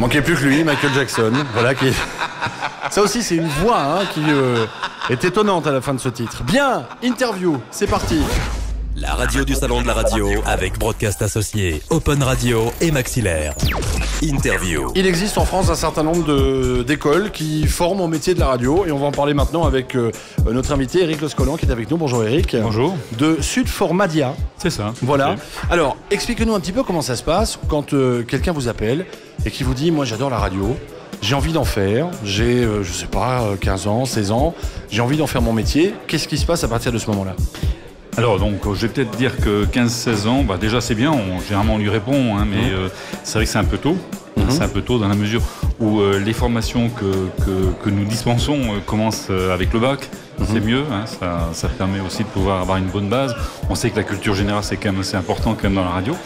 Manquait plus que lui, Michael Jackson. Voilà qui. Ça aussi, c'est une voix qui est étonnante à la fin de ce titre. Bien, interview, c'est parti. La radio du salon de la radio avec Broadcast Associé, Open Radio et Maxillaire. Interview. Il existe en France un certain nombre d'écoles qui forment au métier de la radio et on va en parler maintenant avec notre invité Eric Lescolan qui est avec nous. Bonjour Eric. Bonjour. De Sud4Madia. C'est ça. Voilà. Okay. Alors, expliquez-nous un petit peu comment ça se passe quand quelqu'un vous appelle et qui vous dit « Moi j'adore la radio, j'ai envie d'en faire, j'ai, 15 ans, 16 ans, j'ai envie d'en faire mon métier ». Qu'est-ce qui se passe à partir de ce moment-là ? Alors donc je vais peut-être dire que 15-16 ans, déjà c'est bien, généralement on lui répond, mais c'est vrai que c'est un peu tôt. C'est un peu tôt dans la mesure où les formations que nous dispensons commencent avec le bac. C'est mieux, ça permet aussi de pouvoir avoir une bonne base. On sait que la culture générale c'est quand même assez important quand même dans la radio.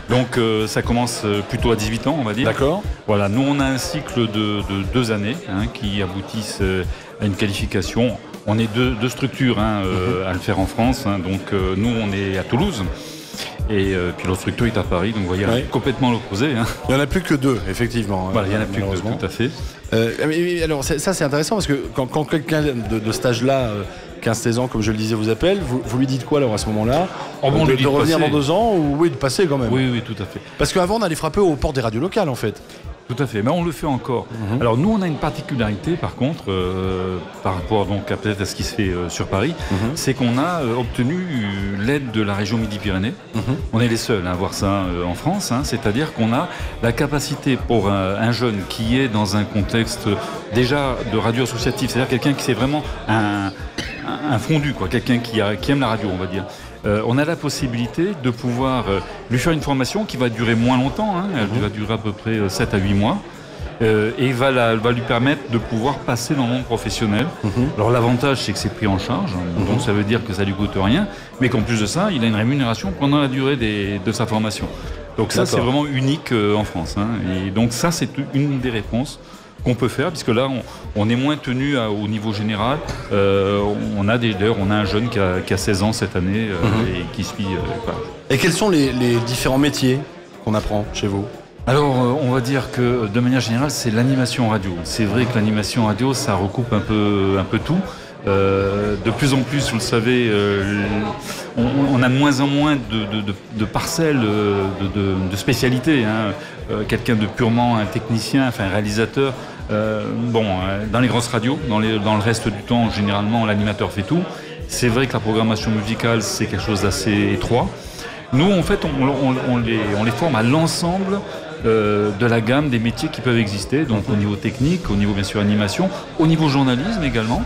Donc ça commence plutôt à 18 ans on va dire. D'accord. Voilà, nous on a un cycle de 2 années qui aboutissent à une qualification. On est deux structures à le faire en France. Donc nous, on est à Toulouse. Et puis l'autre structure est à Paris. Donc vous voyez, complètement l'opposé. Il n'y en a plus que 2, effectivement. Voilà, il n'y en a plus que 2, tout à fait. Alors ça, c'est intéressant parce que quand quelqu'un de cet âge-là, 15-16 ans, comme je le disais, vous appelle, vous lui dites quoi alors à ce moment-là ? De revenir dans 2 ans ou oui, de passer quand même ? Oui, tout à fait. Parce qu'avant, on allait frapper aux portes des radios locales en fait. Tout à fait, mais on le fait encore. Alors nous, on a une particularité par contre, par rapport donc peut-être à ce qui se fait sur Paris, c'est qu'on a obtenu l'aide de la région Midi-Pyrénées. On est les seuls à avoir ça en France, c'est-à-dire qu'on a la capacité pour un jeune qui est dans un contexte déjà de radio associative, c'est-à-dire quelqu'un qui c'est vraiment un fondu, quelqu'un qui aime la radio, on va dire. On a la possibilité de pouvoir lui faire une formation qui va durer moins longtemps, elle va durer à peu près 7 à 8 mois, et va lui permettre de pouvoir passer dans le monde professionnel. Alors l'avantage c'est que c'est pris en charge, donc ça veut dire que ça lui coûte rien, mais qu'en plus de ça, il a une rémunération pendant la durée de sa formation. Donc ça c'est vraiment unique en France, et donc ça c'est une des réponses qu'on peut faire, puisque là on est moins tenu au niveau général. On a un jeune qui a 16 ans cette année et qui suit. Et quels sont les différents métiers qu'on apprend chez vous ? Alors on va dire que de manière générale c'est l'animation radio. C'est vrai que l'animation radio ça recoupe un peu tout. De plus en plus, vous le savez, on a de moins en moins de parcelles, de spécialités. Quelqu'un de purement un technicien, un réalisateur. Dans les grosses radios, dans le reste du temps, généralement, l'animateur fait tout. C'est vrai que la programmation musicale, c'est quelque chose d'assez étroit. Nous, en fait, on les forme à l'ensemble de la gamme des métiers qui peuvent exister, donc au niveau technique, au niveau bien sûr animation, au niveau journalisme également,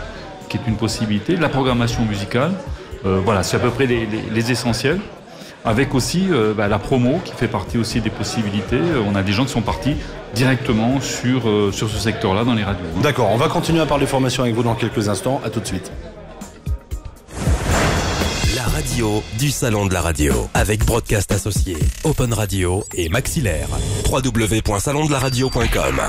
qui est une possibilité, la programmation musicale, c'est à peu près les essentiels, avec aussi la promo qui fait partie aussi des possibilités. On a des gens qui sont partis directement sur ce secteur-là dans les radios. D'accord, on va continuer à parler formation avec vous dans quelques instants, à tout de suite. La radio du salon de la radio avec Broadcast Associé, Open Radio et Maxillaire. www.salondelaradio.com